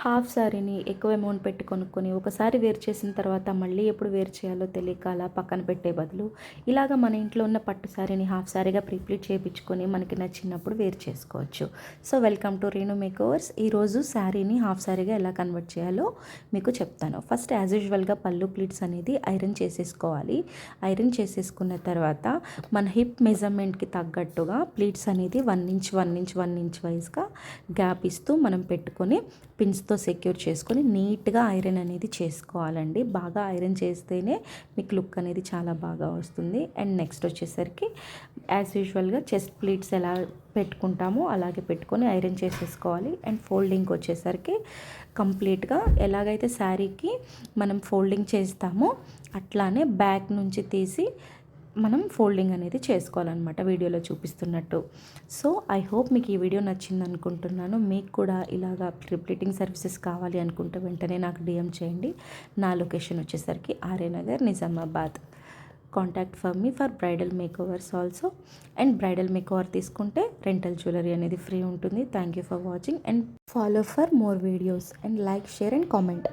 Half శారీని ఎక్కువ amount పెట్టి కొనుక్కొని ఒకసారి వేర్ చేసిన తర్వాత మళ్ళీ ఎప్పుడు వేర్ చేయాలో తెలియక అలా పక్కన పెట్టే బదులు ఇలాగ మన ఇంట్లో ఉన్న పట్టు శారీని హాఫ్ శారీగా ప్రీప్లీట్ చేయించుకొని మనకి నచ్చినప్పుడు వేర్ చేసుకోవచ్చు. So welcome to Reenu makeovers. ఈరోజు శారీని హాఫ్ శారీగా ఎలా కన్వర్ట్ చేయాలో మీకు చెప్తాను. ఫస్ట్ యాజ్ యూజువల్గా పళ్ళు ప్లీట్స్ అనేది ఐరన్ చేసేసుకోవాలి. ఐరన్ చేసేసుకున్న తర్వాత మన హిప్ మెజర్మెంట్కి తగ్గట్టుగా ప్లీట్స్ అనేది 1 ఇంచ్ 1 ఇంచ్ 1 ఇంచ్ వైజ్గా గ్యాప్ ఇస్తూ మనం పెట్టుకొని పిన్స్తో సెక్యూర్ చేసుకొని నీట్గా ఐరన్ అనేది చేసుకోవాలండి. బాగా ఐరన్ చేస్తేనే మీకు లుక్ అనేది చాలా బాగా వస్తుంది. అండ్ నెక్స్ట్ వచ్చేసరికి యాజ్ యూజువల్గా చెస్ట్ ప్లీట్స్ ఎలా పెట్టుకుంటామో అలాగే పెట్టుకొని ఐరన్ చేసేసుకోవాలి. అండ్ ఫోల్డింగ్ వచ్చేసరికి కంప్లీట్గా ఎలాగైతే శారీకి మనం ఫోల్డింగ్ చేస్తామో అట్లానే బ్యాక్ నుంచి తీసి మనం ఫోల్డింగ్ అనేది చేసుకోవాలన్నమాట, వీడియోలో చూపిస్తున్నట్టు. సో ఐ హోప్ మీకు ఈ వీడియో నచ్చింది అనుకుంటున్నాను. మీకు కూడా ఇలాగా ప్రిప్లీటింగ్ సర్వీసెస్ కావాలి అనుకుంటే వెంటనే నాకు డిఎం చేయండి. నా లొకేషన్ వచ్చేసరికి RA Nagar, Nizamabad. Contact for me for bridal makeovers also. And bridal makeover తీసుకుంటే రెంటల్ జ్యువెలరీ అనేది ఫ్రీ ఉంటుంది. Thank you for watching and follow for more videos and like, share and comment.